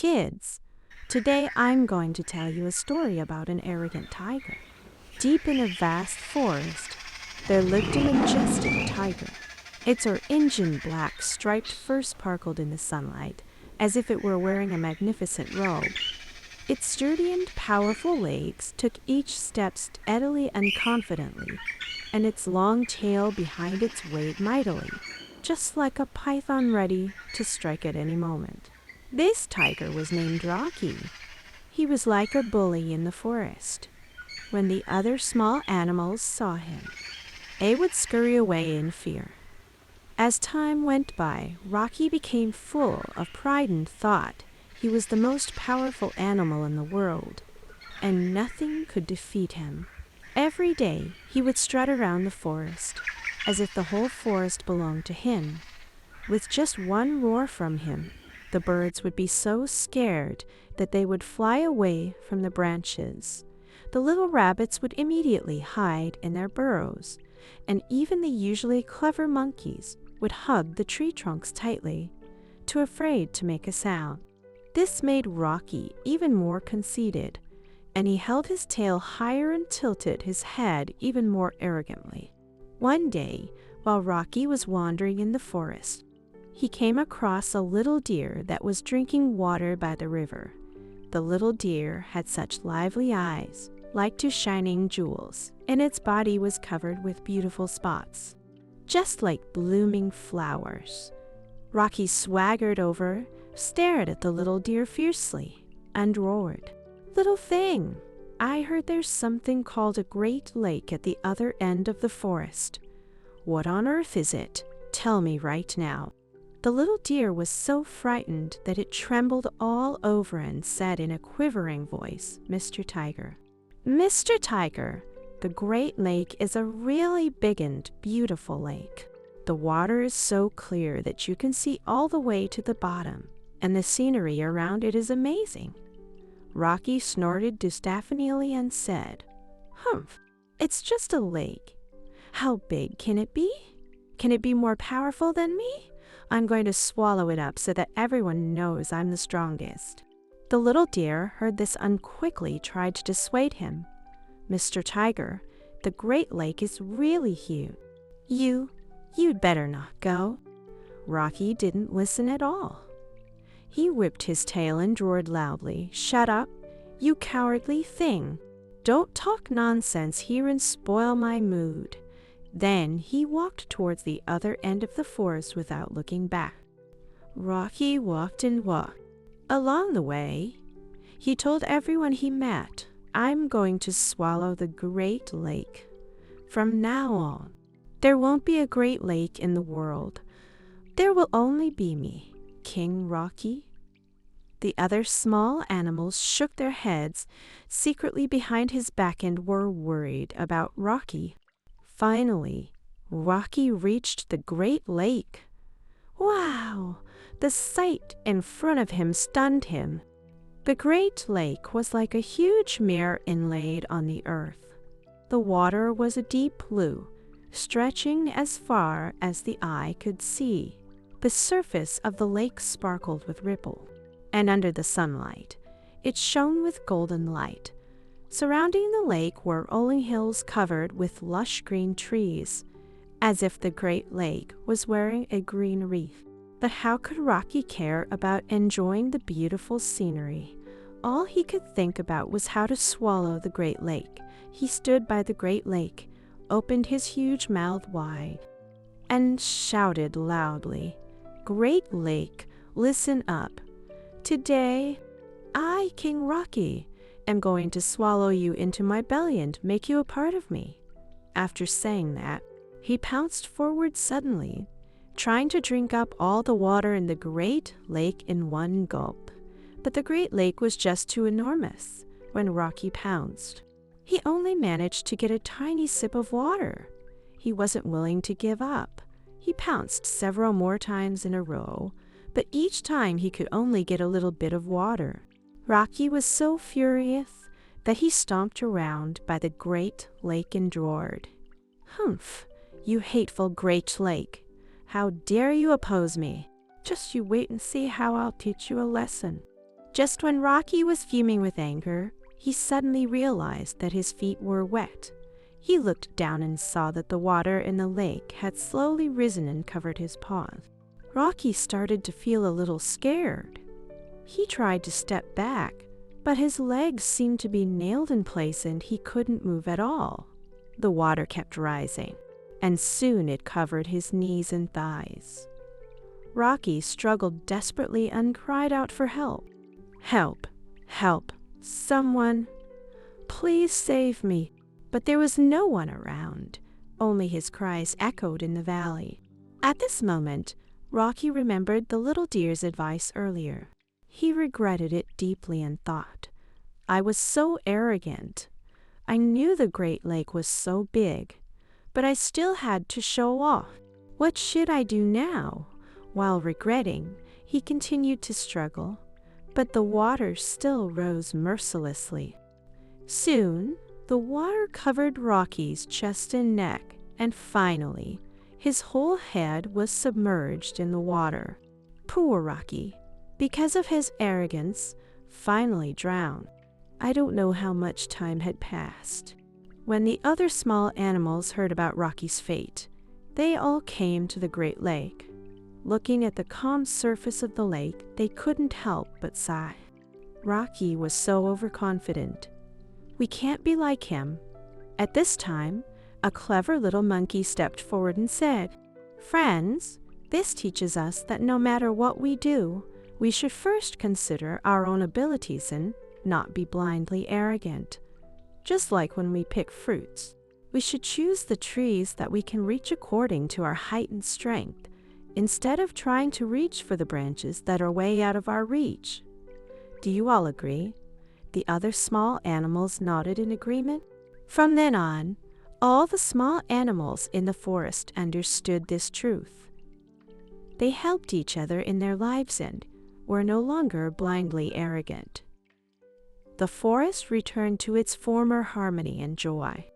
Kids, today I'm going to tell you a story about an arrogant tiger. Deep in a vast forest, there lived a majestic tiger. Its orange black striped fur sparkled in the sunlight, as if it were wearing a magnificent robe. Its sturdy and powerful legs took each step steadily and confidently, and its long tail behind it swayed mightily, just like a python ready to strike at any moment. This tiger was named Rocky. He was like a bully in the forest. When the other small animals saw him, they would scurry away in fear. As time went by, Rocky became full of pride and thought he was the most powerful animal in the world, and nothing could defeat him. Every day he would strut around the forest, as if the whole forest belonged to him. With just one roar from him, the birds would be so scared that they would fly away from the branches. The little rabbits would immediately hide in their burrows, and even the usually clever monkeys would hug the tree trunks tightly, too afraid to make a sound. This made Rocky even more conceited, and he held his tail higher and tilted his head even more arrogantly. One day, while Rocky was wandering in the forest, he came across a little deer that was drinking water by the river. The little deer had such lively eyes, like two shining jewels, and its body was covered with beautiful spots, just like blooming flowers. Rocky swaggered over, stared at the little deer fiercely, and roared, "Little thing, I heard there's something called a great lake at the other end of the forest. What on earth is it? Tell me right now." The little deer was so frightened that it trembled all over and said in a quivering voice, "Mr. Tiger, Mr. Tiger, the Great Lake is a really big and beautiful lake. The water is so clear that you can see all the way to the bottom, and the scenery around it is amazing." Rocky snorted disdainfully and said, "Humph, it's just a lake. How big can it be? Can it be more powerful than me? I'm going to swallow it up so that everyone knows I'm the strongest." The little deer heard this and quickly tried to dissuade him. "Mr. Tiger, the Great Lake is really huge. You'd better not go." Rocky didn't listen at all. He whipped his tail and roared loudly, "Shut up, you cowardly thing. Don't talk nonsense here and spoil my mood." Then he walked towards the other end of the forest without looking back. Rocky walked and walked. Along the way, he told everyone he met, "I'm going to swallow the Great Lake. From now on, there won't be a Great Lake in the world. There will only be me, King Rocky." The other small animals shook their heads secretly behind his back and were worried about Rocky. Finally, Rocky reached the Great Lake. Wow! The sight in front of him stunned him. The Great Lake was like a huge mirror inlaid on the earth. The water was a deep blue, stretching as far as the eye could see. The surface of the lake sparkled with ripple, and under the sunlight, it shone with golden light. Surrounding the lake were rolling hills covered with lush green trees, as if the Great Lake was wearing a green wreath. But how could Rocky care about enjoying the beautiful scenery? All he could think about was how to swallow the Great Lake. He stood by the Great Lake, opened his huge mouth wide, and shouted loudly, "Great Lake, listen up. Today, I, King Rocky, am going to swallow you into my belly and make you a part of me." After saying that, he pounced forward suddenly, trying to drink up all the water in the Great Lake in one gulp. But the Great Lake was just too enormous. When Rocky pounced, he only managed to get a tiny sip of water. He wasn't willing to give up. He pounced several more times in a row, but each time he could only get a little bit of water. Rocky was so furious that he stomped around by the Great Lake and roared, "Humph, you hateful Great Lake! How dare you oppose me? Just you wait and see how I'll teach you a lesson." Just when Rocky was fuming with anger, he suddenly realized that his feet were wet. He looked down and saw that the water in the lake had slowly risen and covered his paws. Rocky started to feel a little scared. He tried to step back, but his legs seemed to be nailed in place and he couldn't move at all. The water kept rising, and soon it covered his knees and thighs. Rocky struggled desperately and cried out for help. "Help! Help! Someone! Please save me!" But there was no one around. Only his cries echoed in the valley. At this moment, Rocky remembered the little deer's advice earlier. He regretted it deeply and thought, "I was so arrogant. I knew the Great Lake was so big, but I still had to show off. What should I do now?" While regretting, he continued to struggle, but the water still rose mercilessly. Soon, the water covered Rocky's chest and neck, and finally, his whole head was submerged in the water. Poor Rocky, because of his arrogance, finally drowned. I don't know how much time had passed. When the other small animals heard about Rocky's fate, they all came to the Great Lake. Looking at the calm surface of the lake, they couldn't help but sigh. Rocky was so overconfident. "We can't be like him." At this time, a clever little monkey stepped forward and said, "Friends, this teaches us that no matter what we do, we should first consider our own abilities and not be blindly arrogant. Just like when we pick fruits, we should choose the trees that we can reach according to our height and strength, instead of trying to reach for the branches that are way out of our reach." Do you all agree? The other small animals nodded in agreement. From then on, all the small animals in the forest understood this truth. They helped each other in their lives and were no longer blindly arrogant. The forest returned to its former harmony and joy.